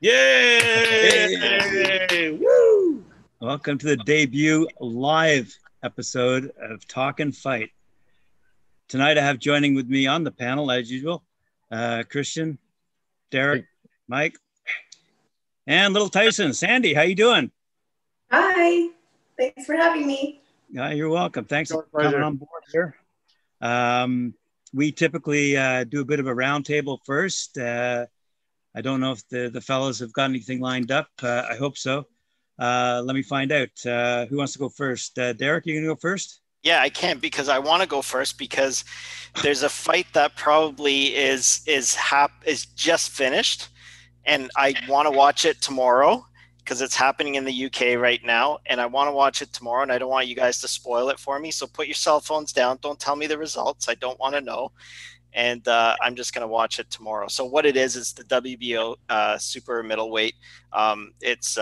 Yay! Hey. Woo! Welcome to the debut live episode of Talkin Fight. Tonight I have joining with me on the panel, as usual, Christian, Derek, Mike, and Little Tyson. Sandy, how you doing? Hi. Thanks for having me. You're welcome. Thanks for Pleasure. coming on board here. We typically do a bit of a roundtable first. I don't know if the fellows have got anything lined up. I hope so. Let me find out. Who wants to go first? Derek, you gonna go first? Yeah, I can because I want to go first because there's a fight that probably is just finished, and I want to watch it tomorrow because it's happening in the UK right now, and I want to watch it tomorrow, and I don't want you guys to spoil it for me. So put your cell phones down. Don't tell me the results. I don't want to know. And I'm just going to watch it tomorrow. So what it is the WBO super middleweight. It's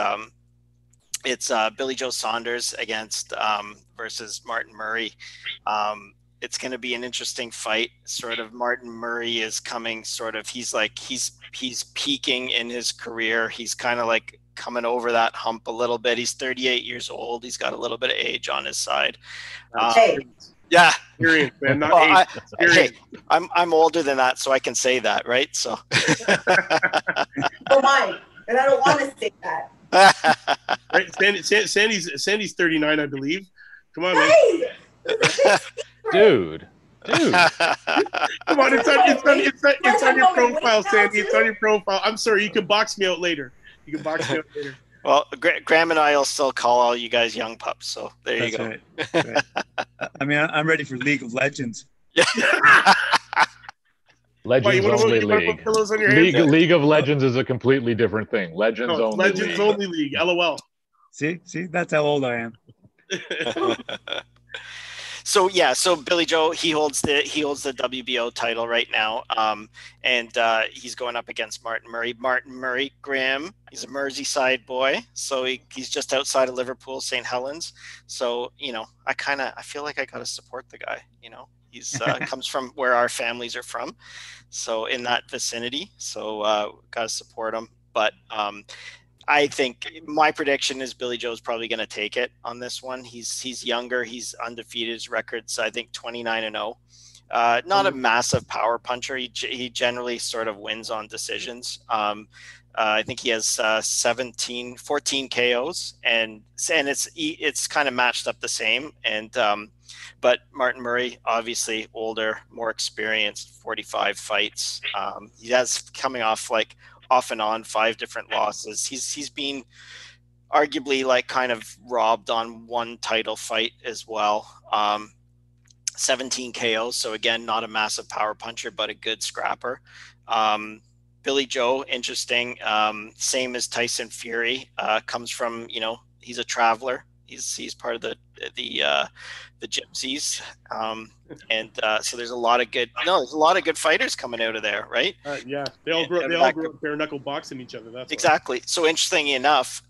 Billy Joe Saunders against versus Martin Murray. It's going to be an interesting fight. Sort of Martin Murray is coming he's peaking in his career. He's kind of like coming over that hump a little bit. He's 38 years old. He's got a little bit of age on his side. Yeah. Experience, man, not age. Hey, I'm older than that, so I can say that, right? So. Oh my, and I don't want to say that. Right, Sandy's 39, I believe. Come on, man. Hey! Dude. Come on, it's on your profile, Sandy. It's on your profile. I'm sorry, you can box me out later. Well, Graham and I will still call all you guys young pups, so there you go. Right. That's right. I mean, I'm ready for League of Legends. Legends only league. League of Legends is a completely different thing. Legends only league. LOL. See, that's how old I am. So Billy Joe, he holds the WBO title right now, and he's going up against Martin Murray. Martin Murray, Graham, he's a Merseyside boy, so he's just outside of Liverpool, St. Helens. So I feel like I got to support the guy. He's comes from where our families are from, so in that vicinity. So got to support him, but. I think my prediction is Billy Joe's probably going to take it on this one. He's younger. He's undefeated. His record's, I think, 29-0. Not a massive power puncher. He generally sort of wins on decisions. I think he has 14 KOs, and it's kind of matched up the same. And but Martin Murray, obviously older, more experienced, 45 fights. He has coming off and on 5 different losses. He's been arguably kind of robbed on one title fight as well. 17 KOs. So again, not a massive power puncher, but a good scrapper. Billy Joe, interesting. Same as Tyson Fury, comes from, he's a traveler. He's part of the gypsies, so there's a lot of good fighters coming out of there, right? Yeah, they all grew up bare knuckle boxing each other. That's exactly. So interestingly enough,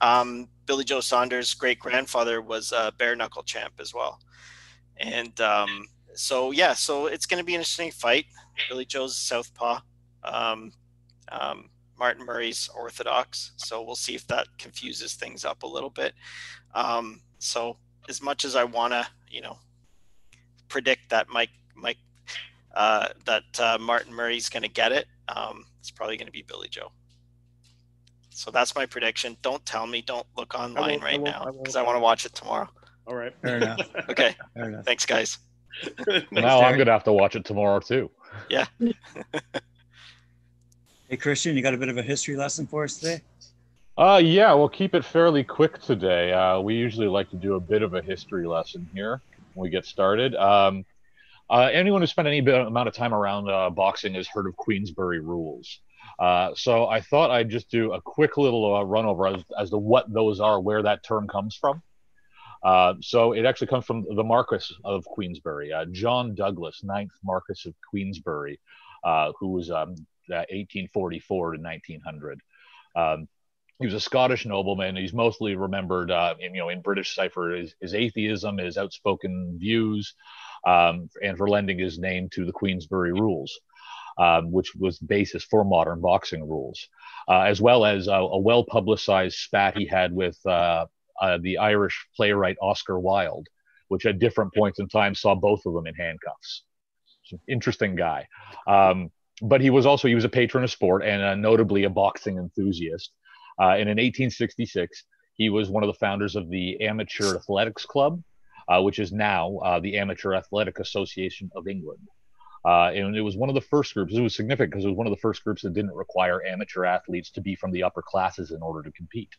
Billy Joe Saunders' great grandfather was a bare knuckle champ as well, and so it's going to be an interesting fight. Billy Joe's southpaw, Martin Murray's orthodox, so we'll see if that confuses things up a little bit. So as much as I want to, predict that Martin Murray's going to get it, it's probably going to be Billy Joe. So that's my prediction. Don't tell me. Don't look online right now because I want to watch it tomorrow. All right. Fair enough. Okay. Fair enough. Thanks, guys. Now I'm going to have to watch it tomorrow too. Yeah. Hey, Christian, you got a bit of a history lesson for us today? Yeah, we'll keep it fairly quick today. We usually like to do a bit of a history lesson here when we get started. Anyone who spent any amount of time around boxing has heard of Queensberry rules. So I thought I'd just do a quick little run over as to what those are, where that term comes from. So it actually comes from the Marquess of Queensberry, John Douglas, 9th Marquess of Queensberry, who was 1844 to 1900. He was a Scottish nobleman. He's mostly remembered, in British cipher, his atheism, his outspoken views, and for lending his name to the Queensberry Rules, which was the basis for modern boxing rules. as well as a well-publicized spat he had with the Irish playwright Oscar Wilde, which at different points in time saw both of them in handcuffs. Interesting guy. But he was a patron of sport and notably a boxing enthusiast. And in 1866, he was one of the founders of the Amateur Athletics Club, which is now the Amateur Athletic Association of England. And it was one of the first groups. It was significant because it was one of the first groups that didn't require amateur athletes to be from the upper classes in order to compete.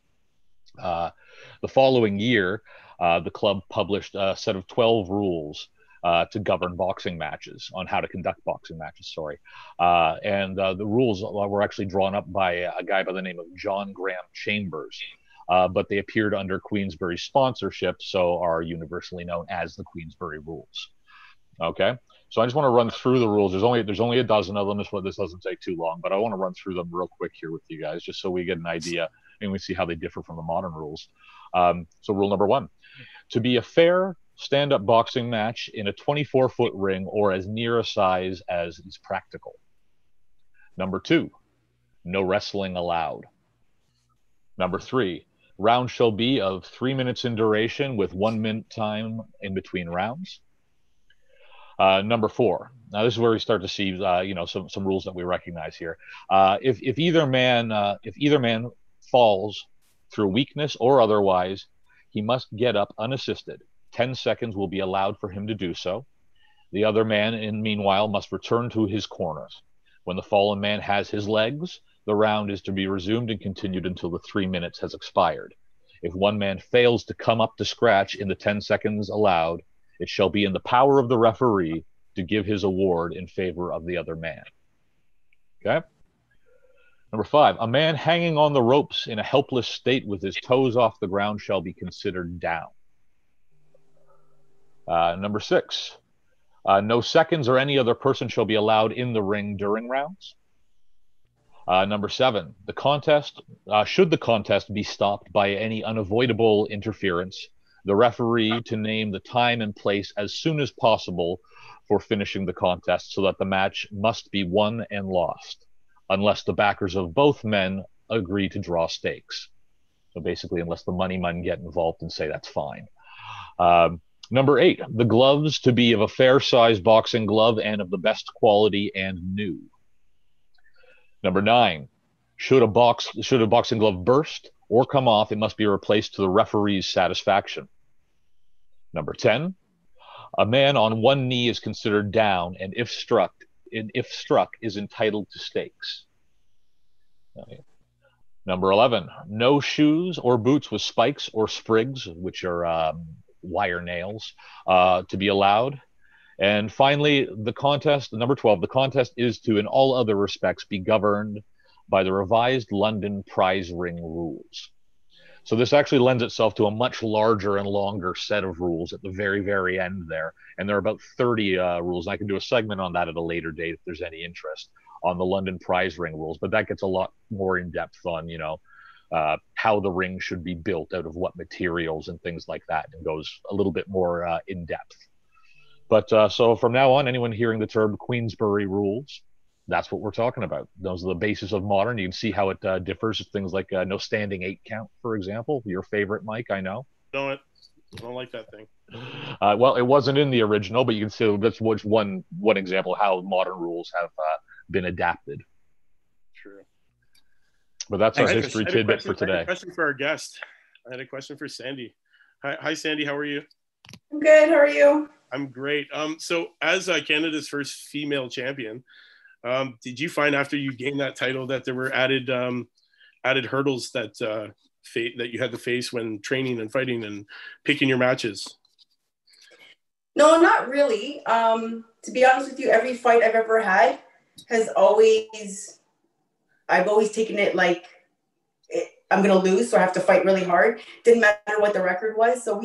The following year, the club published a set of 12 rules to govern boxing matches, on how to conduct boxing matches, and the rules were actually drawn up by a guy by the name of John Graham Chambers, but they appeared under Queensberry sponsorship, so are universally known as the Queensberry Rules. Okay, so I just want to run through the rules. There's only a dozen of them. This doesn't take too long, but I want to run through them real quick here with you guys, just so we get an idea and we see how they differ from the modern rules. So rule number 1, to be a fair stand-up boxing match in a 24-foot ring or as near a size as is practical. Number 2, no wrestling allowed. Number 3, rounds shall be of 3 minutes in duration with 1 minute time in between rounds. Number 4, now this is where we start to see some rules that we recognize here. If either man falls through weakness or otherwise, he must get up unassisted. 10 seconds will be allowed for him to do so. The other man, meanwhile, must return to his corner. When the fallen man has his legs, the round is to be resumed and continued until the 3 minutes has expired. If one man fails to come up to scratch in the 10 seconds allowed, it shall be in the power of the referee to give his award in favor of the other man. Okay? Number 5, a man hanging on the ropes in a helpless state with his toes off the ground shall be considered down. Number 6, no seconds or any other person shall be allowed in the ring during rounds. Number 7, should the contest be stopped by any unavoidable interference, the referee to name the time and place as soon as possible for finishing the contest, so that the match must be won and lost, unless the backers of both men agree to draw stakes. So basically, unless the money men get involved and say that's fine. Number 8, the gloves to be of a fair size boxing glove and of the best quality and new. Number 9, should a boxing glove burst or come off, it must be replaced to the referee's satisfaction. Number 10, a man on one knee is considered down, and if struck, is entitled to stakes. Number 11, no shoes or boots with spikes or sprigs, which are wire nails, to be allowed. And finally, number 12, the contest is to, in all other respects, be governed by the revised London prize ring rules. So this actually lends itself to a much larger and longer set of rules at the very, very end there. And there are about 30 rules. I can do a segment on that at a later date if there's any interest on the London prize ring rules. But that gets a lot more in depth on, how the ring should be built, out of what materials and things like that, and goes a little bit more in depth. But so from now on, anyone hearing the term Queensberry rules, that's what we're talking about. Those are the basis of modern. You can see how it differs. Things like no standing 8 count, for example. Your favorite, Mike, I know. No, I don't like that thing. Well, it wasn't in the original, but you can see that's one example of how modern rules have been adapted. True. But that's our history tidbit for today. I had a question for our guest. I had a question for Sandy. Hi, Sandy. How are you? I'm good. How are you? I'm great. So as Canada's first female champion, did you find after you gained that title that there were added hurdles that you had to face when training and fighting and picking your matches? No, not really. To be honest with you, every fight I've ever had I've always taken it like I'm going to lose, so I have to fight really hard. Didn't matter what the record was. So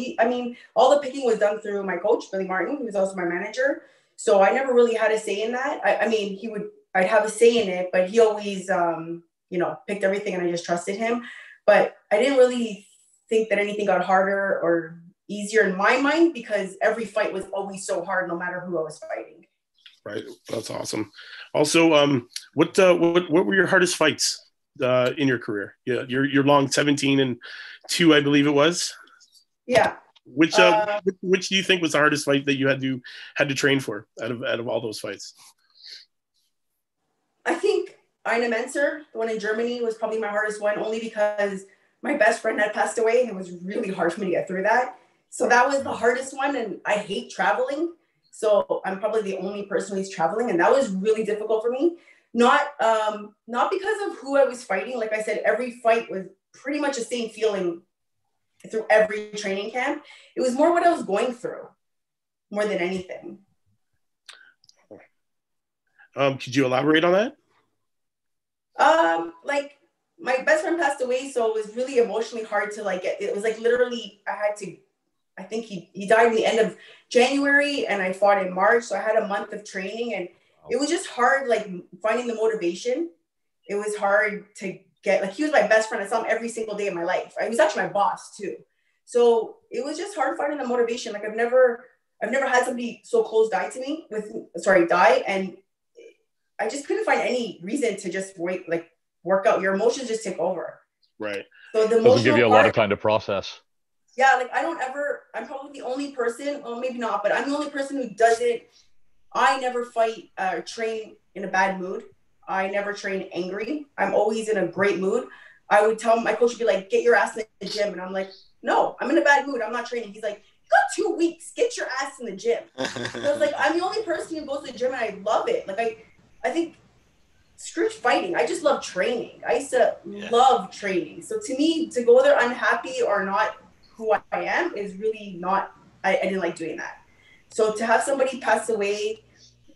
all the picking was done through my coach, Billy Martin, who was also my manager. So I never really had a say in that. I'd have a say in it, but he always, picked everything, and I just trusted him. But I didn't really think that anything got harder or easier in my mind, because every fight was always so hard, no matter who I was fighting. Right. That's awesome. Also, what were your hardest fights in your career? Yeah, your long 17-2, I believe it was. Yeah. Which do you think was the hardest fight that you had to train for out of all those fights? I think Eine Menzer, the one in Germany, was probably my hardest one, only because my best friend had passed away and it was really hard for me to get through that. So that was the hardest one, and I hate traveling. So I'm probably the only person who's traveling, and that was really difficult for me. Not because of who I was fighting. Like I said, every fight was pretty much the same feeling through every training camp. It was more what I was going through, more than anything. Could you elaborate on that? Like my best friend passed away, so it was really emotionally hard to like get. It was like literally I think he died in the end of January and I fought in March. So I had a month of training, and it was just hard, like finding the motivation. It was hard to get, like, he was my best friend. I saw him every single day of my life. He was actually my boss too. So it was just hard finding the motivation. Like I've never had somebody so close die, and I just couldn't find any reason to just work out. Your emotions just take over. Right. So the doesn't give you a lot of time to process. Yeah, like I'm probably the only person, well, maybe not, but I'm the only person who I never fight or train in a bad mood. I never train angry. I'm always in a great mood. I would tell my coach, would be like, get your ass in the gym. And I'm like, no, I'm in a bad mood. I'm not training. He's like, you got 2 weeks, get your ass in the gym. So I was like, I'm the only person who goes to the gym and I love it. Like I think, screw fighting. I just love training. I used to love training. So to me, to go there unhappy or not who I am is really not, I didn't like doing that. So to have somebody pass away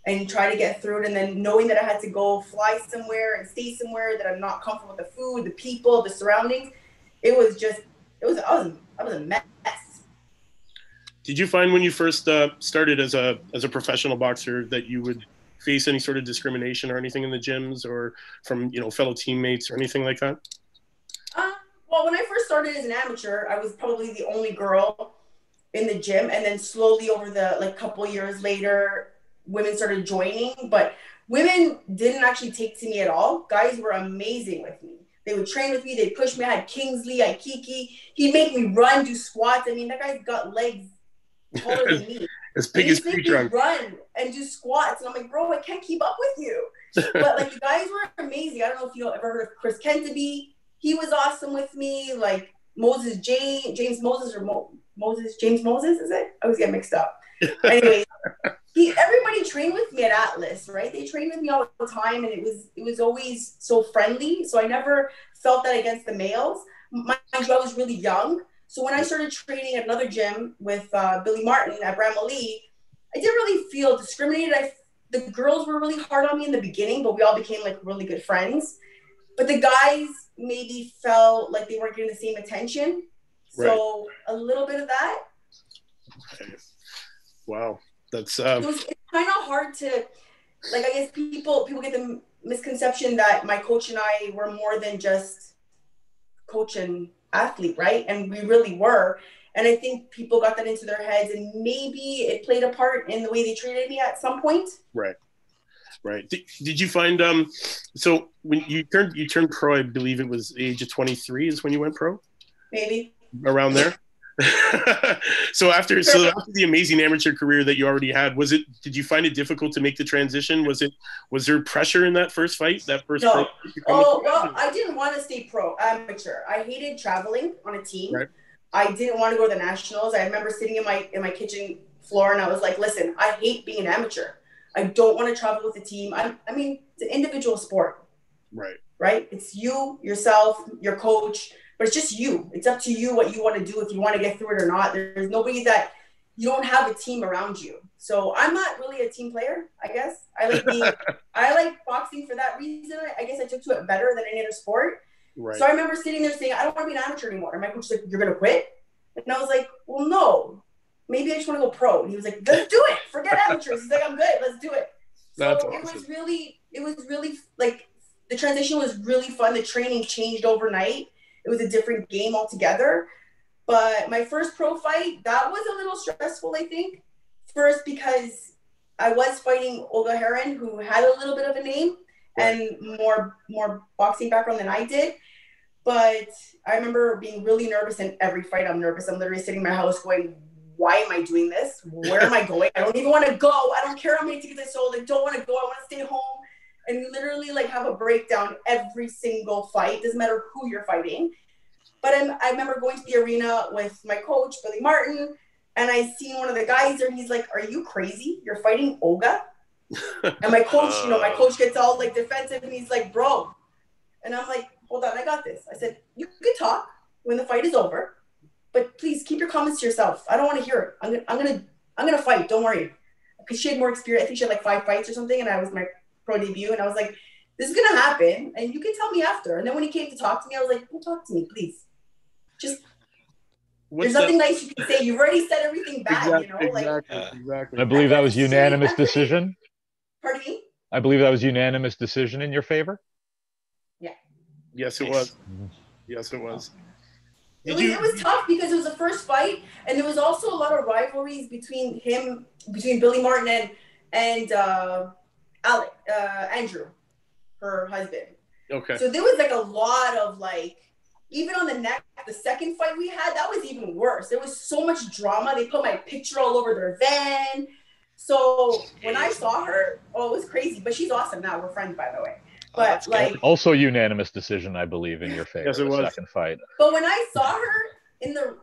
and try to get through it, and then knowing that I had to go fly somewhere and stay somewhere that I'm not comfortable with the food, the people, the surroundings, I was a mess. Did you find when you first started as a professional boxer that you would face any sort of discrimination or anything in the gyms or from, fellow teammates or anything like that? Well, when I first started as an amateur, I was probably the only girl in the gym, and then slowly over the couple years later, women started joining, but women didn't actually take to me at all. Guys were amazing with me. They would train with me. They'd push me. I had Kingsley, Aikiki. He'd make me run, do squats. I mean, that guy's got legs taller than me. As big as creature. Run and do squats, and I'm like, bro, I can't keep up with you. But the guys were amazing. I don't know if you ever heard of Chris Kentoby. He was awesome with me. Like James Moses, is it? I always get mixed up. Anyway, everybody trained with me at Atlas, right? They trained with me all the time, and it was always so friendly. So I never felt that against the males. Mind you, I was really young. So when I started training at another gym with Billy Martin at Bramley, I didn't really feel discriminated. The girls were really hard on me in the beginning, but we all became really good friends. But the guys maybe felt like they weren't getting the same attention. So a little bit of that. Okay. Wow. That's it's kind of hard to, I guess people get the misconception that my coach and I were more than just coach and athlete, right? And we really were. And I think people got that into their heads, and maybe it played a part in the way they treated me at some point. Right. Did you find so when you turned pro, I believe it was the age of 23 is when you went pro? Maybe. Around there? So after the amazing amateur career that you already had, did you find it difficult to make the transition? Was there pressure in that first fight? No. Well, I didn't want to stay amateur. I hated traveling on a team. Right. I didn't want to go to the nationals. I remember sitting in my kitchen floor, and I was like, listen, I hate being an amateur. I don't want to travel with a team. I mean, it's an individual sport. Right? It's you, yourself, your coach, but it's just you. It's up to you what you want to do, if you want to get through it or not. There's nobody that you don't have a team around you. So I'm not really a team player, I guess. I like boxing for that reason. I guess I took to it better than any other sport. Right. So I remember sitting there saying, I don't want to be an amateur anymore. And my coach was like, you're going to quit? And I was like, well, no. Maybe I just want to go pro. And he was like, let's do it. Forget amateurs. He's like, I'm good. Let's do it. So awesome. It was really the transition was really fun. The training changed overnight. It was a different game altogether. But my first pro fight, that was a little stressful, I think. First, because I was fighting Olga Heron, who had a little bit of a name. and more boxing background than I did. But I remember being really nervous in every fight. I'm nervous. I'm literally sitting in my house going, why am I doing this? Where am I going? I don't even want to go. I don't care how many tickets I sold. I don't want to go. I want to stay home. And literally like have a breakdown every single fight. Doesn't matter who you're fighting. But I remember going to the arena with my coach, Billy Martin, and I seen one of the guys there, and he's like, are you crazy? You're fighting Olga? And my coach, my coach gets all like defensive, and he's like, bro. And I'm like, hold on, I got this. I said, you can talk when the fight is over, but please keep your comments to yourself. I don't want to hear it. I'm gonna fight. Don't worry. Because she had more experience. I think she had like 5 fights or something, and I was my pro debut, and I was like, this is gonna happen, and you can tell me after. And then when he came to talk to me, I was like, well, talk to me, please. Just there's nothing nice you can say. You've already said everything bad, Exactly. I believe that was unanimous decision. Pardon me? I believe that was unanimous decision in your favor. Yeah. Yes, it was. Yes, it was. It was tough because it was the first fight, and there was also a lot of rivalries between Billy Martin and Andrew, her husband. Okay. So there was like a lot of like, even on the second fight we had, that was even worse. There was so much drama. They put my picture all over their van. So when I saw her, it was crazy. But she's awesome now. We're friends, by the way. But also unanimous decision, I believe, in your favor. Yes, it was. Second fight. But when I saw her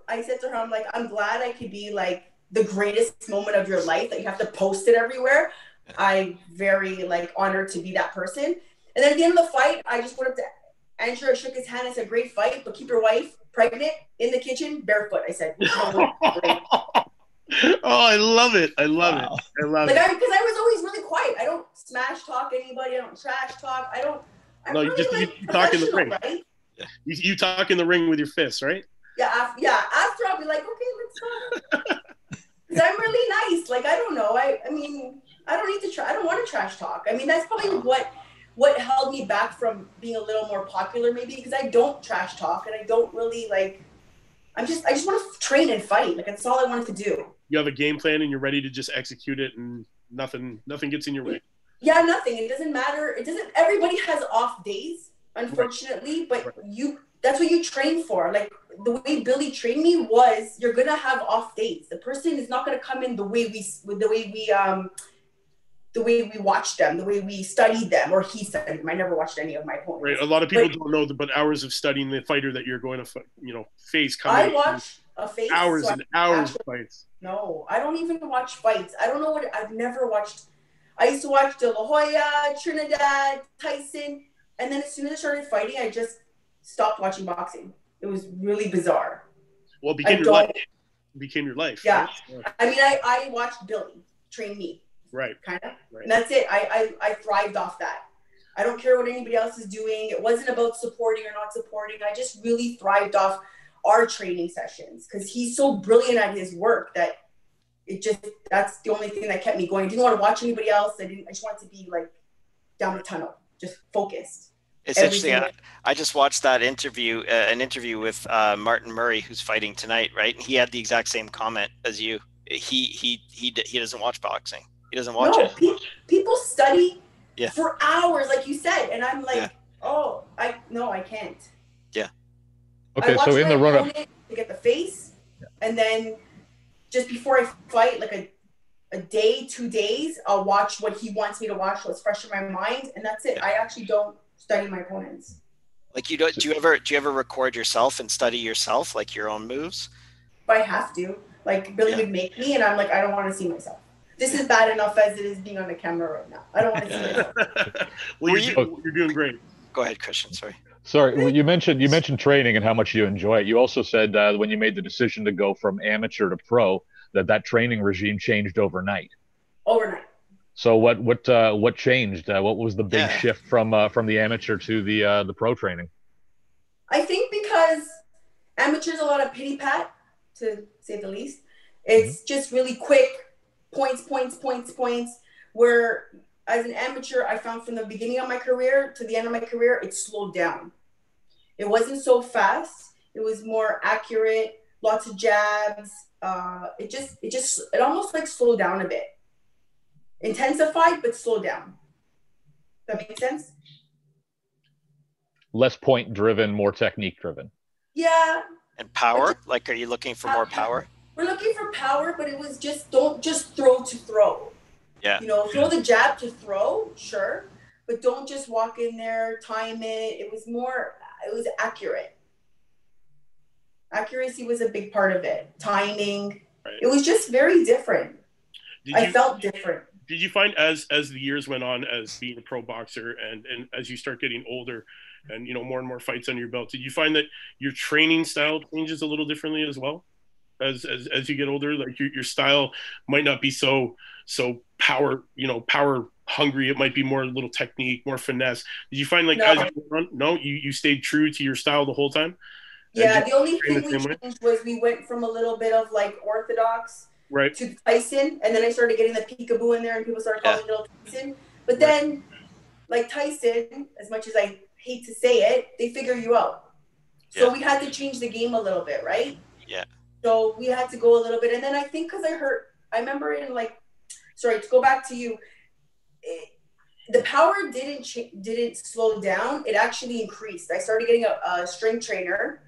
I said to her, I'm like, I'm glad I could be like the greatest moment of your life that you have to post it everywhere. I'm very like honored to be that person. And then at the end of the fight, I just went up to Andrew, I shook his hand. I said, great fight, but keep your wife pregnant in the kitchen barefoot. I said, I love it. I love it. Because I was always really quiet. I don't smash talk anybody. I don't trash talk. You talk in the ring. Right? You talk in the ring with your fists, right? Yeah. After I'll be like, okay, let's talk. Because I'm really nice. Like, I don't know. I mean, I don't need to I don't want to trash talk. I mean, that's probably what held me back from being a little more popular, maybe, because I don't trash talk and I don't really like. I just want to train and fight. Like, that's all I wanted to do. You have a game plan and you're ready to just execute it, and nothing gets in your way. Yeah, nothing. It doesn't matter. Everybody has off days, unfortunately, but that's what you train for. Like, the way Billy trained me was, you're gonna have off days. The person is not gonna come in the way we watched them, the way we studied them, or he studied them. I never watched any of my opponents. Right. A lot of people don't know, but hours of studying the fighter that you're going to face. I watch a face. Hours and hours of fights. No, I don't even watch fights. I don't know I've never watched. I used to watch De La Hoya, Trinidad, Tyson, and then as soon as I started fighting, I just stopped watching boxing. It was really bizarre. Well, it became your life. It became your life. Yeah. Right? I mean, I watched Billy train me. Right. Kind of. Right. And that's it. I thrived off that. I don't care what anybody else is doing. It wasn't about supporting or not supporting. I just really thrived off our training sessions because he's so brilliant at his work that that's the only thing that kept me going. I didn't want to watch anybody else. I just wanted to be like down the tunnel, just focused. It's interesting. I just watched that interview, an interview with Martin Murray, who's fighting tonight, right? And he had the exact same comment as you. He doesn't watch boxing. He doesn't watch it. People study for hours, like you said, and I'm like, I can't. Yeah. Okay, so in the run-up, to get the face, and then just before I fight, like a day, 2 days, I'll watch what he wants me to watch, what's fresh in my mind, and that's it. I actually don't study my opponents. Like, do you ever record yourself and study yourself, like your own moves? If I have to, like Billy would make me, and I'm like, I don't want to see myself. This is bad enough as it is being on the camera right now. I don't want to see myself. Well, you're doing great. Go ahead, Christian. Sorry, well, you mentioned training and how much you enjoy it. You also said when you made the decision to go from amateur to pro, that training regime changed overnight. Overnight. So what changed? What was the big shift from the amateur to the pro training? I think because amateur's a lot of pity pat, to say the least. It's just really quick points. Where as an amateur, I found from the beginning of my career to the end of my career, it slowed down. It wasn't so fast. It was more accurate, lots of jabs. It almost like slowed down a bit. Intensified, but slowed down. That makes sense? Less point driven, more technique driven. Yeah. And power? Like, are you looking for more power? We're looking for power, but it was just, don't just throw to throw. Yeah. You know, throw the jab to throw, sure, but don't just walk in there, time it. It was accurate. Accuracy was a big part of it. Timing. Right. It was just very different. I felt different. Did you find as the years went on, as being a pro boxer and as you start getting older and, you know, more and more fights under your belt, did you find that your training style changes a little differently as well? As you get older, like your style might not be so power hungry. It might be more a little technique, more finesse. Did you find, like, as you went on, you stayed true to your style the whole time? Yeah, the only thing we changed was we went from a little bit of like orthodox to Tyson, and then I started getting the peekaboo in there, and people started calling me Little Tyson. But then, like Tyson, as much as I hate to say it, they figure you out. So we had to change the game a little bit, right? Yeah. So we had to go a little bit, and then I think because I remember in to go back to you, the power didn't slow down. It actually increased. I started getting a strength trainer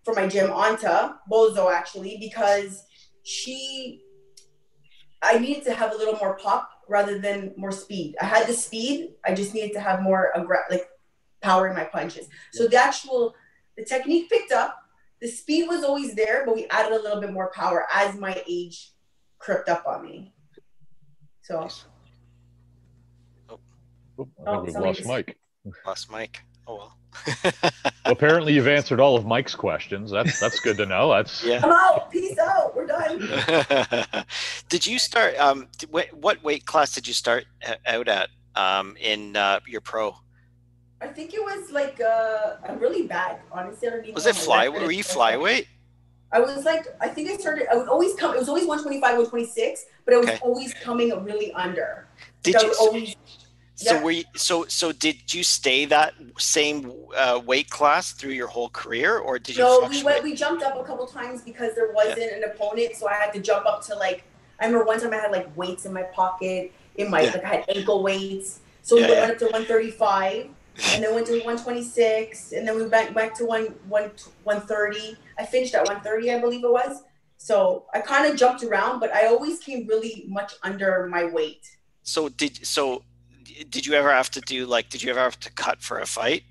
for my gym, Anta Bozo, actually, because I needed to have a little more pop rather than more speed. I had the speed. I just needed to have more power in my punches. So the technique picked up. The speed was always there, but we added a little bit more power as my age crept up on me. So. I think we've lost Mike. Lost Mike. Oh, well. Well, apparently you've answered all of Mike's questions. That's good to know. I'm out. Peace out. We're done. Did you start? What weight class did you start out at in your pro? I think it was like I'm really bad, honestly. I don't even was it flyweight? Were you flyweight? I was like, I think I started. I would always come. It was always 125, 126, but I was always coming really under. Did you? Always, so were you? So did you stay that same weight class through your whole career, or did you? No, we jumped up a couple times because there wasn't an opponent, so I had to jump up to I remember one time I had like weights in my pocket, I had ankle weights, so we went up to 135. And then went to 126, and then we went back to 130. I finished at 130, I believe it was. So I kind of jumped around, but I always came really much under my weight. So did you ever have to did you ever have to cut for a fight?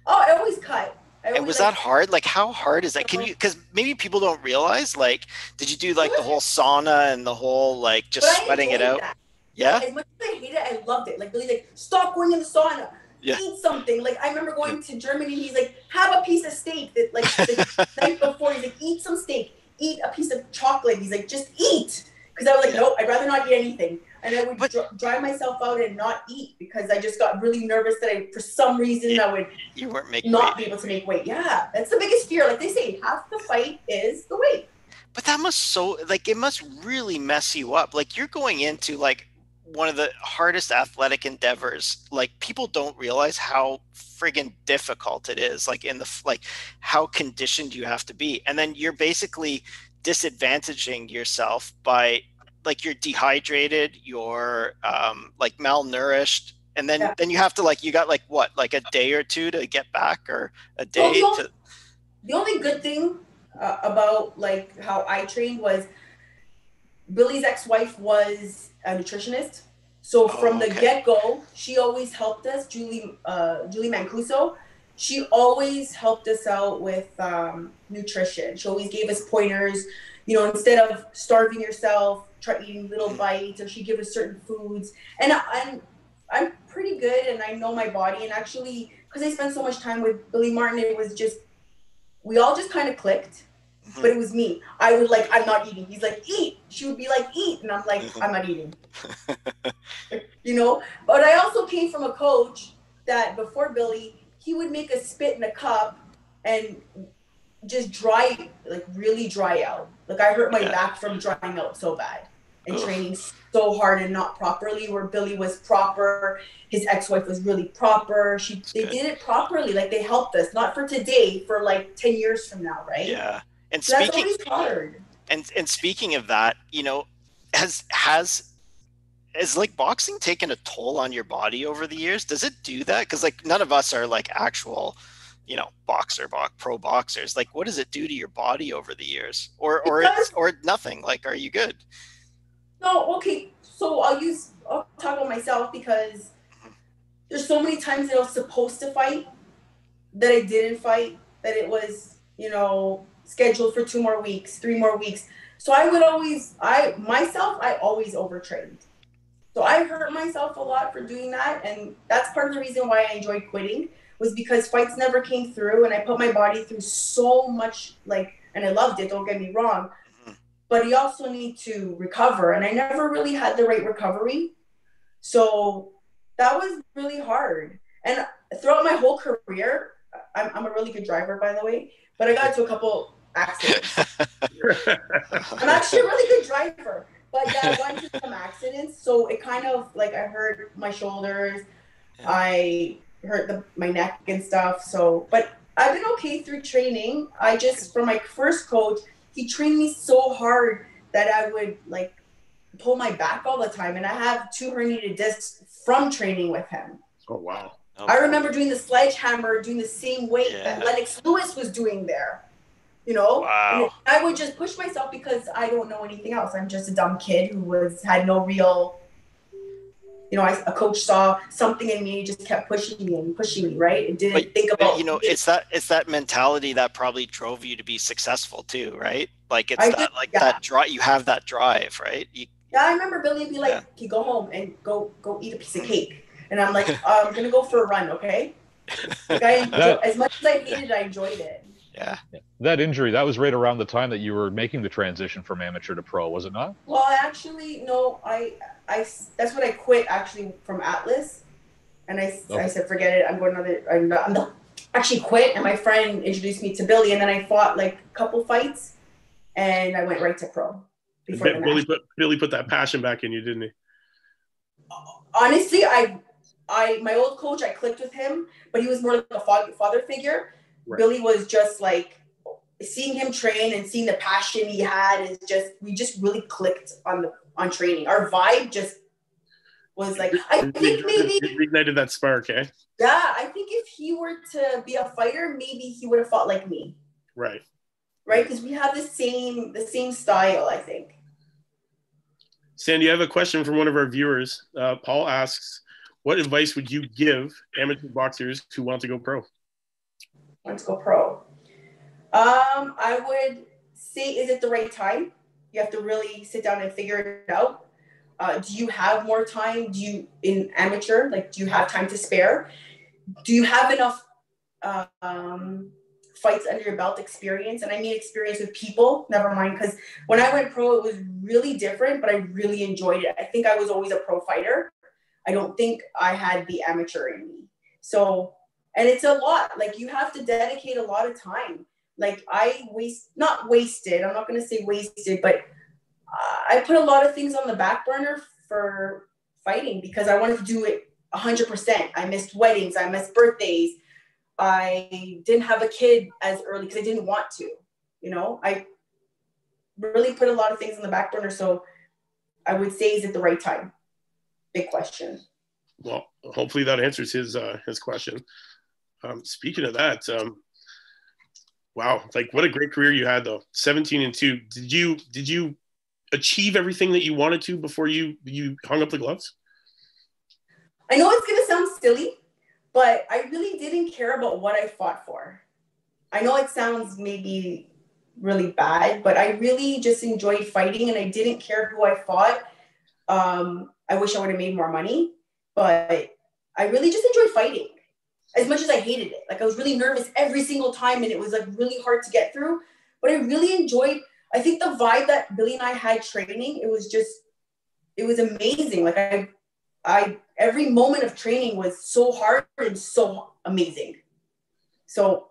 Oh, I always cut. And was that hard? Like, how hard is that? Because maybe people don't realize, did you do the whole sauna and the whole just sweating it out? That. Yeah. As much as I hated it, I loved it. Really, stop going in the sauna. Yeah. Eat something. I remember going to Germany, and he's like, have a piece of steak that the night before. He's like, eat some steak, eat a piece of chocolate. He's like, just eat. Because I was like, nope, I'd rather not eat anything. And I would dry myself out and not eat because I just got really nervous that for some reason I would not be able to make weight. Yeah, that's the biggest fear. Like they say, half the fight is the weight. But that must it must really mess you up. You're going into one of the hardest athletic endeavors. People don't realize how friggin' difficult it is. How conditioned you have to be, and then you're basically disadvantaging yourself by you're dehydrated, you're malnourished, and then you have to you got a day or two to get back, or a day. The only good thing about how I trained was Billy's ex-wife was a nutritionist. So from the get-go, she always helped us, Julie Mancuso. She always helped us out with nutrition. She always gave us pointers, instead of starving yourself, try eating little bites, or she'd give us certain foods. And I'm pretty good, and I know my body. And actually, because I spent so much time with Billy Martin, it was just, we all just kind of clicked. But it was me. I would I'm not eating. He's like, eat. She would be like, eat. And I'm like, I'm not eating. But I also came from a coach that before Billy, he would make us spit in a cup and just dry, really dry out. I hurt my back from drying out so bad and training so hard and not properly, where Billy was proper. His ex-wife was really proper. They did it properly. They helped us, not for today, for 10 years from now, right? Yeah. And so that's always hard. And speaking of that, has is like boxing taken a toll on your body over the years? Does it do that? Because like none of us are like actual, pro boxers. Like, what does it do to your body over the years, or nothing? Like, are you good? No, okay. So I'll talk about myself because there's so many times that I was supposed to fight that I didn't fight, that it was, scheduled for 2 more weeks, 3 more weeks. So I always overtrained. So I hurt myself a lot for doing that. And that's part of the reason why I enjoyed quitting, was because fights never came through and I put my body through so much, and I loved it, don't get me wrong. But you also need to recover. And I never really had the right recovery. So that was really hard. And throughout my whole career, I'm a really good driver, by the way, but I got into a couple accidents. I'm actually a really good driver, but yeah, I got into some accidents. So it kind of I hurt my shoulders, I hurt my neck and stuff. So, but I've been okay through training. From my first coach, he trained me so hard that I would pull my back all the time. And I have 2 herniated discs from training with him. Oh, wow. I remember doing the sledgehammer, doing the same weight that Lennox Lewis was doing there, Wow. And I would just push myself because I don't know anything else. I'm just a dumb kid who had no real, a coach saw something in me, just kept pushing me, right? And didn't think about. It's that mentality that probably drove you to be successcul too, right? Like that drive. You have that drive, right? I remember Billy would be like, "Okay, go home and go eat a piece of cake." And I'm like, I'm going to go for a run, okay? As much as I hated it, I enjoyed it. Yeah. That injury, that was right around the time that you were making the transition from amateur to pro, was it not? Well, actually, no. That's when I quit, actually, from Atlas. And I said, forget it. I'm not actually quit. And my friend introduced me to Billy. And then I fought, a couple fights. And I went right to pro. Billy put that passion back in you, didn't he? Honestly, my old coach, I clicked with him, but he was more like a father figure. Right. Billy was just seeing him train and seeing the passion he had we just really clicked on training. Our vibe just was I think maybe reignited that spark, eh? Yeah, I think if he were to be a fighter, maybe he would have fought like me. Right. Right, because we have the same style, I think. Sandy, I have a question from one of our viewers. Paul asks, what advice would you give amateur boxers who want to go pro? Want to go pro? I would say, is it the right time? You have to really sit down and figure it out. Do you have more time? In amateur, do you have time to spare? Do you have enough fights under your belt experience? And I mean experience with people, never mind. Because when I went pro, it was really different, but I really enjoyed it. I think I was always a pro fighter. I don't think I had the amateur in me. So, and it's a lot. You have to dedicate a lot of time. Not wasted. I'm not going to say wasted, but I put a lot of things on the back burner for fighting because I wanted to do it 100%. I missed weddings. I missed birthdays. I didn't have a kid as early because I didn't want to. I really put a lot of things on the back burner. So I would say, is it the right time? Big question. Well, hopefully that answers his question. Speaking of that, wow, what a great career you had though. 17-2. Did you achieve everything that you wanted to before you hung up the gloves? I know it's gonna sound silly, but I really didn't care about what I fought for. I know it sounds maybe really bad, but I really just enjoyed fighting and I didn't care who I fought. I wish I would have made more money, but I really just enjoyed fighting as much as I hated it. I was really nervous every single time and it was really hard to get through, but I really enjoyed, I think the vibe that Billy and I had training, it was amazing. I every moment of training was so hard and so amazing. So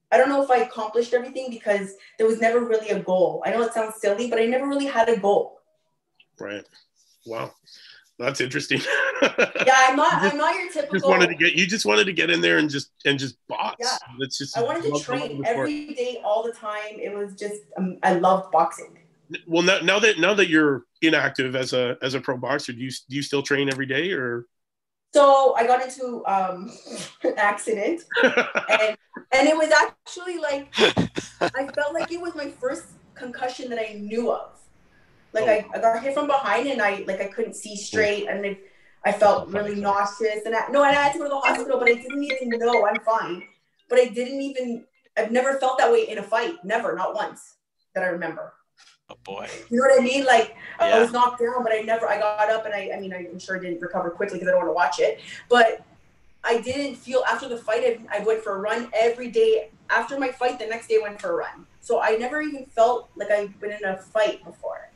I don't know if I accomplished everything because there was never really a goal. I know it sounds silly, but I never really had a goal. Right. Wow. That's interesting. Yeah, I'm not your typical. You just wanted to get in there and just box. Yeah. That's just. I wanted to train every day, all the time. It was just I loved boxing. Well, now that you're inactive as a pro boxer, do you still train every day or? So I got into an accident, and it was actually like I felt like it was my first concussion that I knew of. Like I got hit from behind, and I couldn't see straight, and I felt really nauseous, and I had to go to the hospital, but I didn't even know I'm fine. But I've never felt that way in a fight, never, not once that I remember. Oh boy. You know what I mean? Like Yeah. I was knocked down, but I got up, and I'm sure I didn't recover quickly because I don't want to watch it. But I didn't feel after the fight. I went for a run every day. After my fight, the next day I went for a run. So I never even felt like I've been in a fight before.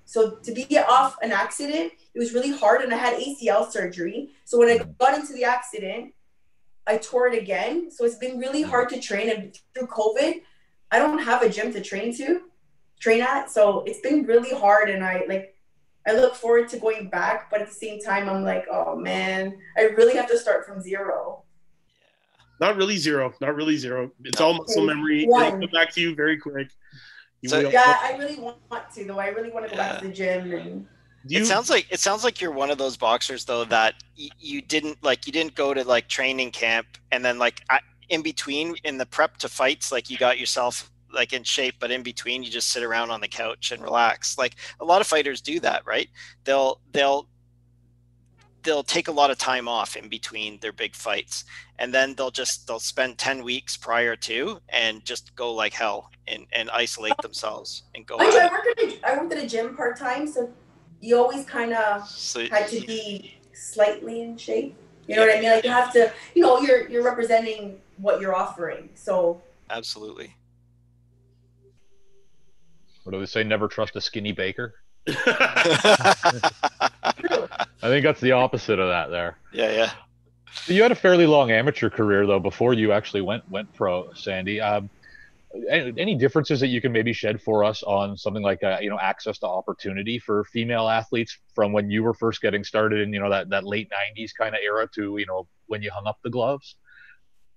So to be off an accident, it was really hard, and I had ACL surgery. So when I got into the accident, I tore it again. So it's been really hard to train, and through COVID, I don't have a gym to train at. So it's been really hard, and I look forward to going back, but at the same time, I'm like, oh man, I really have to start from zero. Not really zero. It's all muscle memory. It'll come back to you very quick. I really want to though. I really want to go back to the gym. And it sounds like you're one of those boxers though that you didn't go to like training camp, and then like in between in the prep to fights, like you got yourself like in shape, but in between you just sit around on the couch and relax. Like a lot of fighters do that, right? They'll take a lot of time off in between their big fights, and then they'll spend 10 weeks prior to and just go like hell and isolate themselves and go. I worked at a gym part-time, so you always kind of had to be slightly in shape. You know what I mean? Like you have to, you're representing what you're offering. So absolutely. What do they say? Never trust a skinny baker. I think that's the opposite of that there. Yeah. So you had a fairly long amateur career though before you actually went pro, Sandy. Any differences that you can maybe shed for us on something like access to opportunity for female athletes from when you were first getting started in that late 90s kind of era to when you hung up the gloves?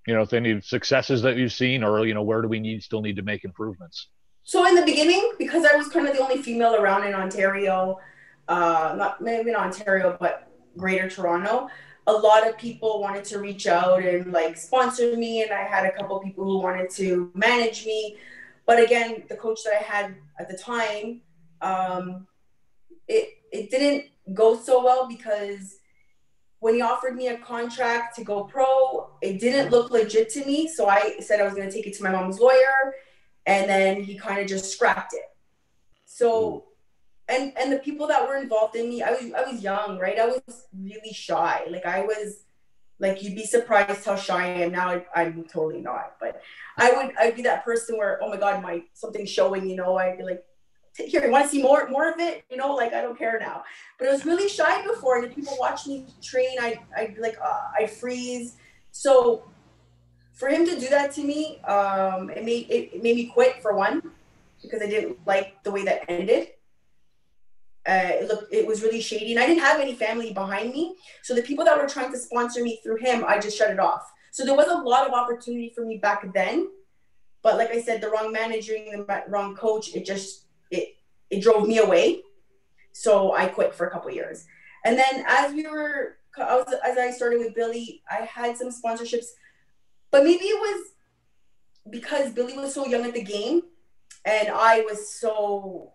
Any successes that you've seen, or where do we still need to make improvements? So in the beginning, because I was kind of the only female around in Ontario, not maybe not Ontario, but Greater Toronto, a lot of people wanted to reach out and like sponsor me, and I had a couple of people who wanted to manage me. But again, the coach that I had at the time, it didn't go so well, because when he offered me a contract to go pro, it didn't look legit to me. So I said I was going to take it to my mom's lawyer. And then he kind of just scrapped it. So, and the people that were involved in me, I was young, right? I was really shy. You'd be surprised how shy I am now. I'm totally not, but I'd be that person where, oh my God, something's showing, I'd be like, here, you want to see more of it? I don't care now. But I was really shy before, and if people watch me train, I'd be like, I'd freeze. So for him to do that to me, it made me quit, for one, because I didn't like the way that ended. It was really shady, and I didn't have any family behind me. So the people that were trying to sponsor me through him, I just shut it off. So there was a lot of opportunity for me back then, but like I said, the wrong managing, the wrong coach, it drove me away. So I quit for a couple of years, and then as I started with Billy, I had some sponsorships. But maybe it was because Billy was so young at the game, and I was so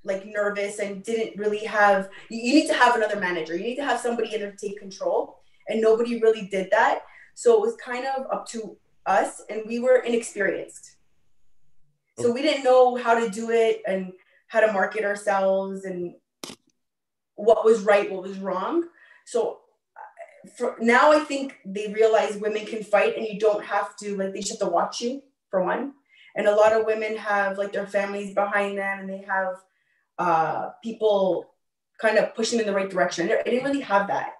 nervous and didn't really have. You need to have another manager. You need to have somebody in there to take control, and nobody really did that. So it was kind of up to us, and we were inexperienced. So we didn't know how to do it and how to market ourselves and what was right, what was wrong. So now I think they realize women can fight, and you don't have to, they just have to watch you, for one. And a lot of women have their families behind them, and they have people kind of pushing them in the right direction. I didn't really have that.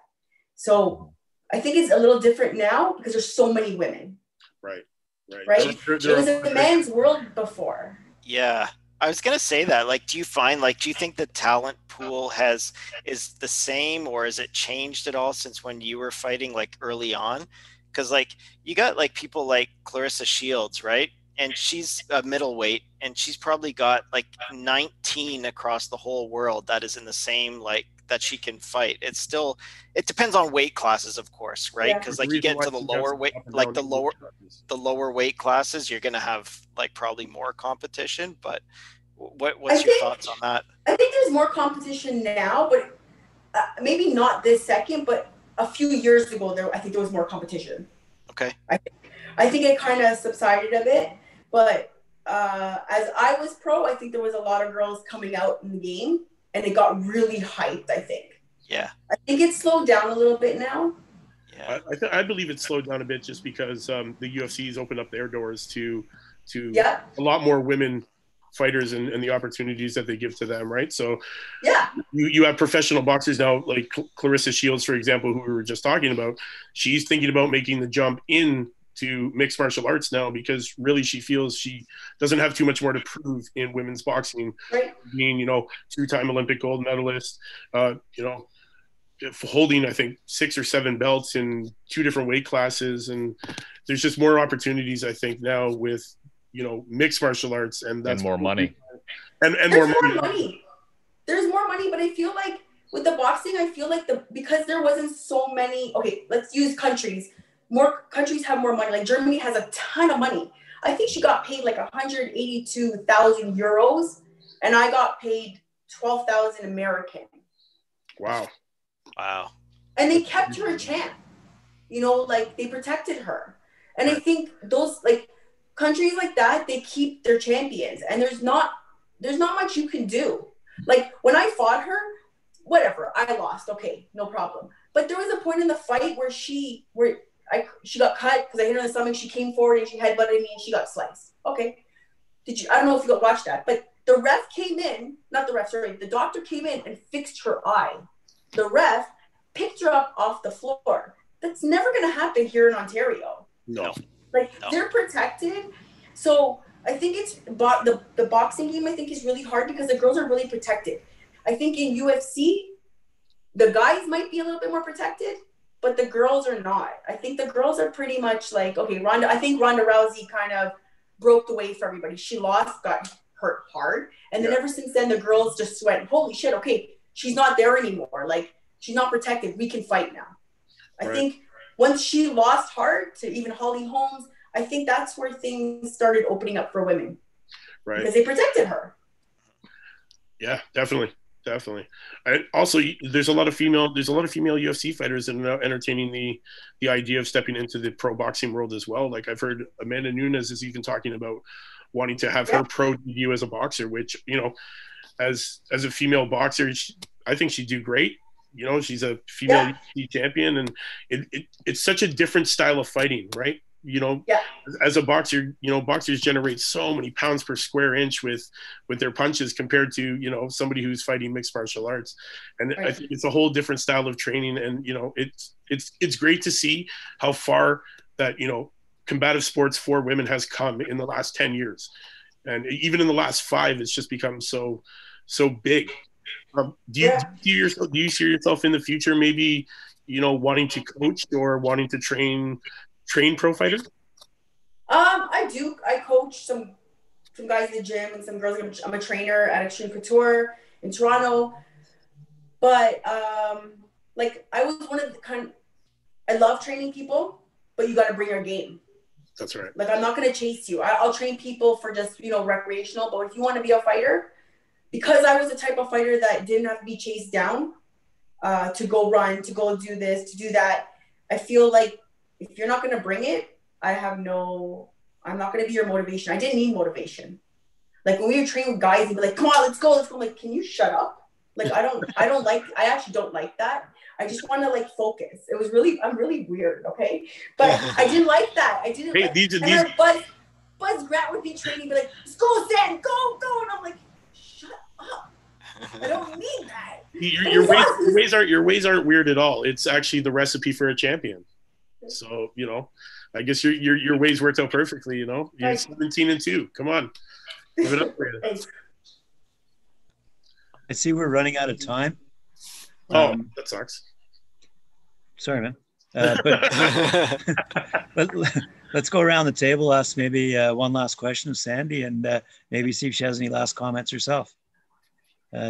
So I think it's a little different now because there's so many women. Right. It was a man's world before. Yeah. I was going to say that, do you think the talent pool is the same, or has it changed at all since when you were fighting early on? Because you got people like Clarissa Shields, right? and she's a middleweight, and she's probably got like 19 across the whole world that is in the same, like, that she can fight. It's still, it depends on weight classes, of course, right? Because like you get to the lower weight, like the lower weight classes, you're gonna have like probably more competition. But what's your thoughts on that? I think there's more competition now, but maybe not this second, but a few years ago, I think there was more competition. Okay. I think it kind of subsided a bit, but as I was pro, I think there was a lot of girls coming out in the game, and it got really hyped, I think. Yeah. I think it's slowed down a little bit now. Yeah. I believe it's slowed down a bit just because the UFC's opened up their doors to Yeah. a lot more women fighters and the opportunities that they give to them, right? So Yeah. you have professional boxers now, like Clarissa Shields, for example, who we were just talking about. She's thinking about making the jump into mixed martial arts now because really she feels she doesn't have too much more to prove in women's boxing. Right. Being, you know, two-time Olympic gold medalist, you know, holding, I think, 6 or 7 belts in 2 different weight classes. And there's just more opportunities, I think, now with, you know, mixed martial arts, and that's more money. And There's more money. There's more money, but I feel like with the boxing, I feel like because there wasn't so many, okay, let's use countries. More countries have more money. Like Germany has a ton of money. I think she got paid like 182,000 euros, and I got paid 12,000 American. Wow. And they kept her a champ. You know, like they protected her. And I think those like countries like that, they keep their champions, and there's not much you can do. Like when I fought her, whatever, I lost. Okay, no problem. But there was a point in the fight where she got cut because I hit her in the stomach. She came forward and she headbutted me and she got sliced. Okay. I don't know if you watched that, but the ref came in, not the ref, sorry, the doctor came in and fixed her eye. The ref picked her up off the floor. That's never going to happen here in Ontario. No. They're protected. So I think it's the boxing game, I think, is really hard because the girls are really protected. I think in UFC, the guys might be a little bit more protected, but the girls are not. I think the girls are pretty much like, okay, I think Ronda Rousey kind of broke the way for everybody. She lost, got hurt hard. And then ever since then, the girls just went, holy shit, okay, she's not there anymore. Like, she's not protected. We can fight now. I think once she lost hard to even Holly Holmes, I think that's where things started opening up for women. Right. Because they protected her. Yeah, definitely. Also, there's a lot of female UFC fighters that are now entertaining the idea of stepping into the pro boxing world as well. Like I've heard Amanda Nunes is even talking about wanting to have her pro debut as a boxer, which, you know, as a female boxer, I think she'd do great. You know, she's a female UFC champion, and it's such a different style of fighting, right? You know, as a boxer, you know, boxers generate so many pounds per square inch with their punches compared to, you know, somebody who's fighting mixed martial arts. And I think it's a whole different style of training. And, you know, it's great to see how far that, you know, combative sports for women has come in the last 10 years. And even in the last 5, it's just become so big. Do you see yourself in the future, maybe, you know, wanting to coach or wanting to train pro fighters? I do. I coach some guys in the gym and some girls. I'm a trainer at Extreme Couture in Toronto. But like I was one of the I love training people, but you got to bring your game. That's right. Like I'm not going to chase you. I'll train people for just, you know, recreational. But if you want to be a fighter, because I was the type of fighter that didn't have to be chased down to go run, to go do this, to do that, I feel like if you're not going to bring it, I'm not going to be your motivation. I didn't need motivation. Like when we were training with guys, they'd be like, come on, let's go. I'm like, can you shut up? Like, I actually don't like that. I just want to like focus. I'm really weird. Okay. But I didn't like that. I didn't. Buzz Grant would be training, be like, let's go, Sandy, go. And I'm like, shut up. I don't need that. Your ways aren't weird at all. It's actually the recipe for a champion. So, you know, I guess your ways worked out perfectly, you know. You're 17-2. Come on. Give it up for you. I see we're running out of time. That sucks. Sorry, man. But Let's go around the table, ask maybe one last question of Sandy, and maybe see if she has any last comments herself.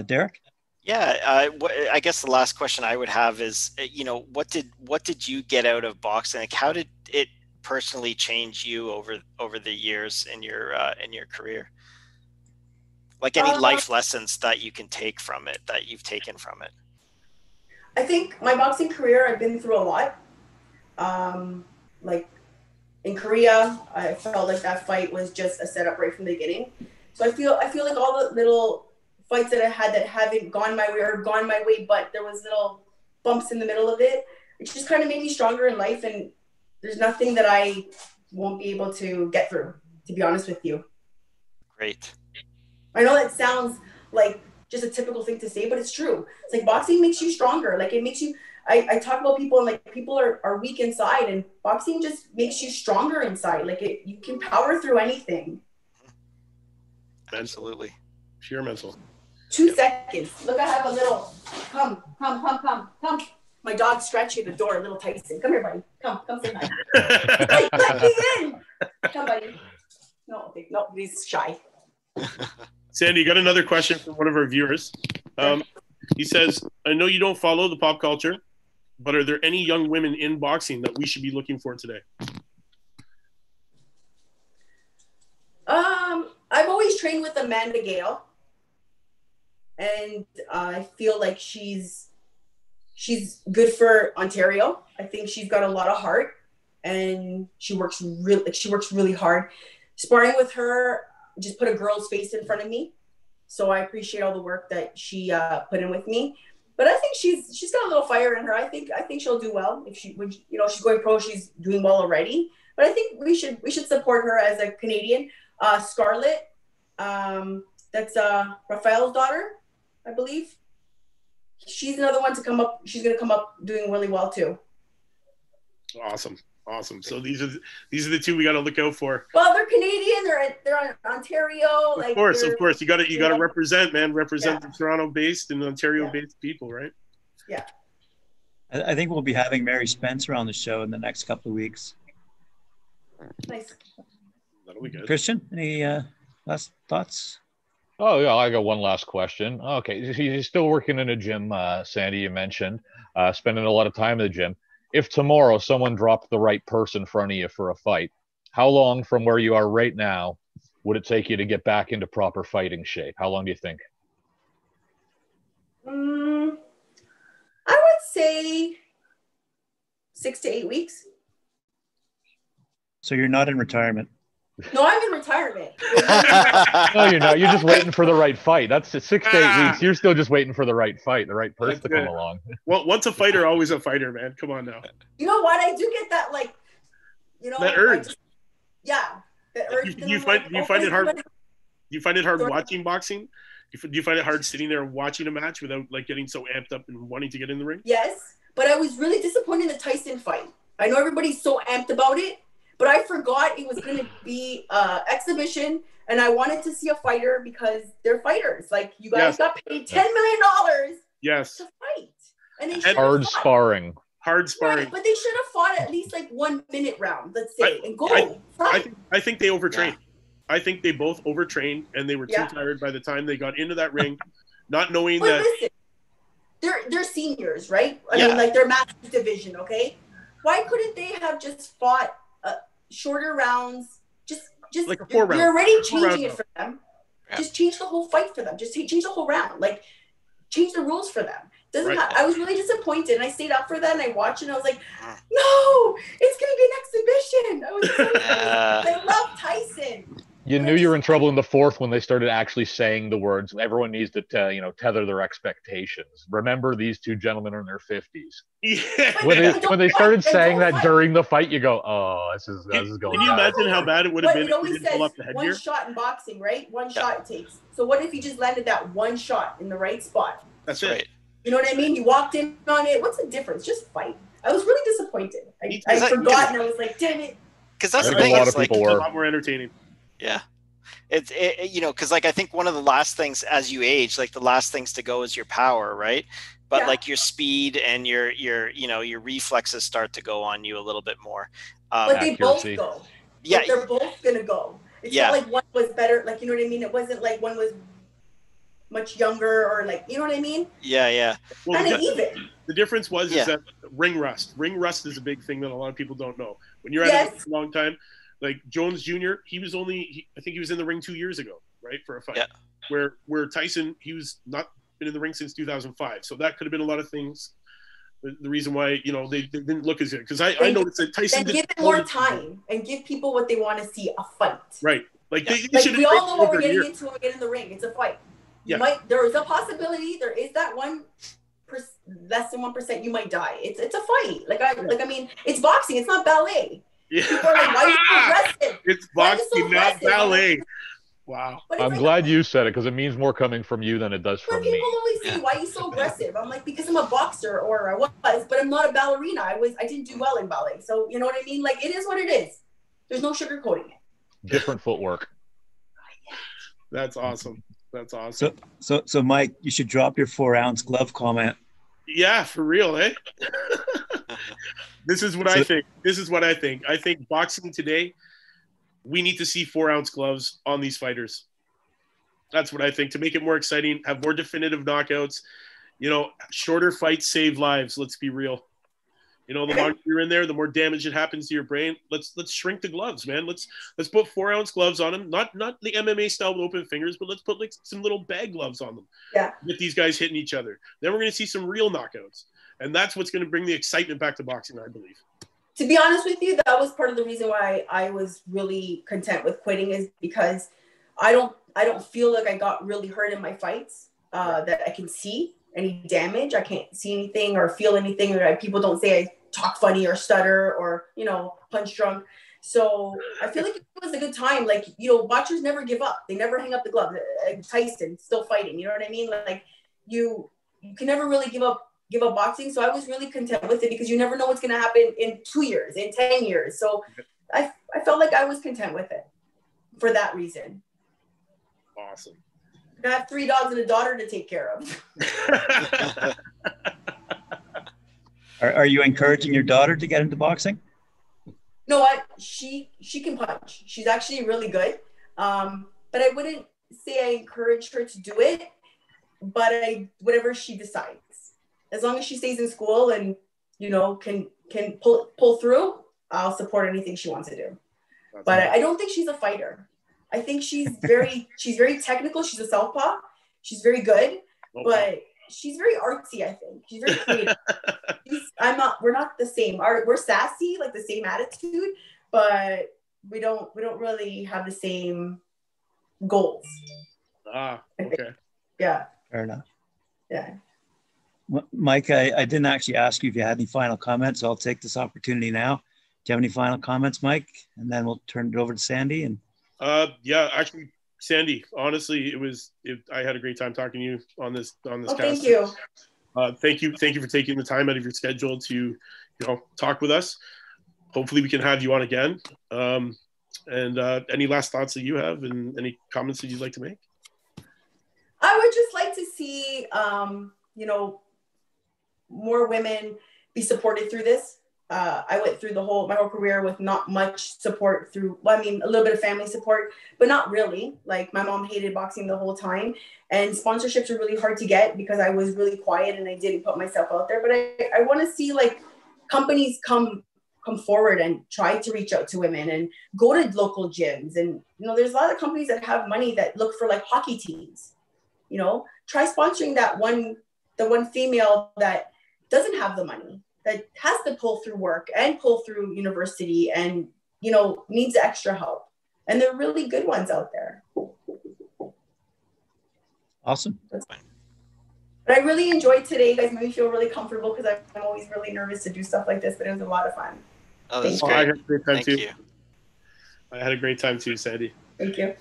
Derek? Yeah, I guess the last question I would have is, what did you get out of boxing? Like, how did it personally change you over the years in your career? Like any life lessons that you can take from it, that you've taken from it? I think my boxing career, I've been through a lot. Like in Korea, I felt like that fight was just a setup right from the beginning. So I feel like all the little fights that I had that haven't gone my way or gone my way, but there was little bumps in the middle of it. It just kind of made me stronger in life, and there's nothing that I won't be able to get through, to be honest with you. Great. I know that sounds like just a typical thing to say, but it's true. It's like boxing makes you stronger. Like it makes you, I talk about people and like people are weak inside, and boxing just makes you stronger inside. Like you can power through anything. Absolutely. Pure mental. 2 seconds. Look, I have a little, come. My dog's scratching at the door, little Tyson. Come here, buddy. Come say hi. Let me in. Come, buddy. No, he's shy. Sandy, you got another question from one of our viewers. He says, I know you don't follow the pop culture, but are there any young women in boxing that we should be looking for today? I've always trained with Amanda Gale, and I feel like she's good for Ontario. I think she's got a lot of heart, and she works really hard. Sparring with her just put a girl's face in front of me, so I appreciate all the work that she put in with me. But I think she's got a little fire in her. I think she'll do well if she's going pro. She's doing well already. But I think we should support her as a Canadian. Scarlett, that's Rafael's daughter, I believe. She's another one to come up. She's going to come up doing really well too. Awesome. So these are the two we got to look out for. Well, they're Canadian. They're on Ontario. Of course. You got to represent, man. Represent the Toronto-based and Ontario-based people, right? Yeah. I think we'll be having Mary Spencer on the show in the next couple of weeks. Nice. That'll be good. Christian, any last thoughts? Oh, yeah, I got one last question. Okay, he's still working in a gym, Sandy, you mentioned, spending a lot of time in the gym. If tomorrow someone dropped the right person in front of you for a fight, how long from where you are right now would it take you to get back into proper fighting shape? How long do you think? I would say 6 to 8 weeks. So you're not in retirement? No, I'm in retirement. No, you're not. You're just waiting for the right fight. That's 6 to 8 weeks. You're still just waiting for the right fight, the right person to come along. Well, once a fighter, always a fighter, man. Come on now. You know what? I do get that, that urge. That urge. Do you find it hard? Do you find it hard watching boxing? Do you find it hard sitting there watching a match without getting so amped up and wanting to get in the ring? Yes, but I was really disappointed in the Tyson fight. I know everybody's so amped about it, but I forgot it was going to be exhibition, and I wanted to see a fighter because they're fighters. Like, you guys got paid $10 million yes. to fight. And they hard sparring. Hard sparring. Right, but they should have fought at least 1 minute round, let's say, and go. I think they overtrained. Yeah. I think they both overtrained, and they were too tired by the time they got into that ring, not knowing that. Listen, they're seniors, right? I mean, they're Masters division, okay? Why couldn't they have just fought shorter rounds? Just like a 4 round. You're already changing it for them. Yeah. Just change the whole fight for them. Just change the whole round. Change the rules for them. I was really disappointed, and I stayed up for that, and I watched it, and I was like, no, it's going to be an exhibition. I was so excited. I love Tyson. You knew you were in trouble in the fourth when they started actually saying the words. Everyone needs to, tether their expectations. Remember, these two gentlemen are in their 50s. Yeah. When they started saying that during the fight, you go, "Oh, this is going." Can you imagine how bad it would have been? It always says one shot in boxing, right? One shot it takes. So what if you just landed that one shot in the right spot? That's it. You know what I mean? You walked in on it. What's the difference? Just fight. I was really disappointed. I forgot, and I was like, damn it. Because that's the thing. A lot of people were. A lot more entertaining. Yeah. you know, because like I think one of the last things as you age, like the last things to go is your power, right? But Yeah. like your speed and your you know, your reflexes start to go on you a little bit more. But they both Accuracy. go. Yeah. Like, they're both gonna go. It's Yeah. not like one was better. Like, you know what I mean? It wasn't like one was much younger or like, you know what I mean? Yeah. Well, Kind of even. the difference was Yeah. is that ring rust. Ring rust is a big thing that a lot of people don't know. When you're at it for a long time, like Jones Jr., he was only I think he was in the ring 2 years ago, right, for a fight. Yeah. Where Tyson, he was not been in the ring since 2005. So that could have been a lot of things. The reason why, you know, they didn't look as good, because I noticed that Tyson Then give it more time and give people what they want to see, a fight. Right. Like, Yeah. they should We all know what we're over a getting year. into when we get in the ring. It's a fight. Yeah. There is a possibility. There is that less than 1% you might die. It's a fight. I mean, it's boxing. It's not ballet. Yeah. People are like, why are you so aggressive? It's Why are you boxing, so not aggressive? ballet. Wow. But it's I'm like, glad you said it, because it means more coming from you than it does when from people me. always say, why are you so aggressive? I'm like, because I'm a boxer, or I was, but I'm not a ballerina. I didn't do well in ballet. So, you know what I mean? Like, it is what it is. There's no sugarcoating it. Different footwork. That's awesome. That's awesome. So Mike, you should drop your 4-ounce glove comment. Yeah, for real, eh? This is what I think. I think boxing today, we need to see 4-ounce gloves on these fighters. That's what I think, to make it more exciting, have more definitive knockouts. You know, shorter fights save lives. Let's be real. You know, the longer you're in there, the more damage it happens to your brain. Let's shrink the gloves, man. Let's put 4-ounce gloves on them. Not the MMA style with open fingers, but let's put like some little bag gloves on them. Yeah. Get these guys hitting each other. Then we're going to see some real knockouts, and that's what's going to bring the excitement back to boxing, I believe. To be honest with you, that was part of the reason why I was really content with quitting, is because I don't feel like I got really hurt in my fights, that I can see any damage. I can't see anything or feel anything. Or people don't say I talk funny or stutter or, you know, punch drunk. So I feel like it was a good time. Like, you know, boxers never give up. They never hang up the gloves. Tyson still fighting. You know what I mean? Like, you can never really give up boxing. So I was really content with it, because you never know what's going to happen in 2 years, in 10 years. So I felt like I was content with it for that reason. Awesome. I have 3 dogs and a daughter to take care of. Are you encouraging your daughter to get into boxing? No, what? She can punch. She's actually really good. But I wouldn't say I encourage her to do it, but whatever she decides. As long as she stays in school and, you know, can pull through, I'll support anything she wants to do. But I don't think she's a fighter. I think she's very technical. She's a southpaw. She's very good, but she's very artsy. I think she's very creative. We're not the same. We're sassy, like the same attitude, but we don't really have the same goals. Okay. Yeah. Fair enough. Yeah. Mike, I didn't actually ask you if you had any final comments, so I'll take this opportunity now. Do you have any final comments, Mike? And then we'll turn it over to Sandy. And yeah, actually, Sandy, honestly, I had a great time talking to you on this cast. Thank you. Thank you for taking the time out of your schedule to, you know, talk with us. Hopefully we can have you on again. And any last thoughts that you have, and any comments that you'd like to make? I would just like to see, you know, more women be supported through this. I went through my whole career with not much support a little bit of family support, but not really. Like, my mom hated boxing the whole time, and sponsorships are really hard to get because I was really quiet and I didn't put myself out there. But I want to see, like, companies come forward and try to reach out to women and go to local gyms. And, you know, there's a lot of companies that have money that look for, like, hockey teams. You know, try sponsoring the one female that doesn't have the money, that has to pull through work and pull through university and, you know, needs extra help. And there are really good ones out there. awesome. But I really enjoyed today. You guys made me feel really comfortable, because I'm always really nervous to do stuff like this, but it was a lot of fun. Oh, that's I great. had a great time Thank too. you. I had a great time too, Sandy. Thank you.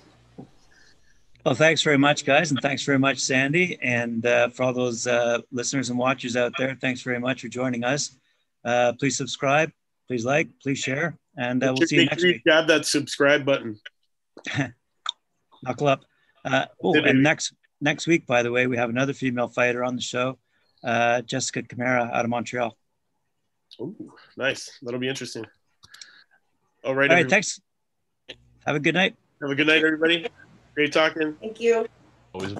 Well, thanks very much, guys. And thanks very much, Sandy. And for all those listeners and watchers out there, thanks very much for joining us. Please subscribe, please like, please share, and we'll see you next week. Grab that subscribe button. Buckle up. And next week, by the way, we have another female fighter on the show, Jessica Camara out of Montreal. Ooh, nice. That'll be interesting. All right. All right. Thanks. Have a good night. Have a good night, everybody. Great talking. Thank you. Always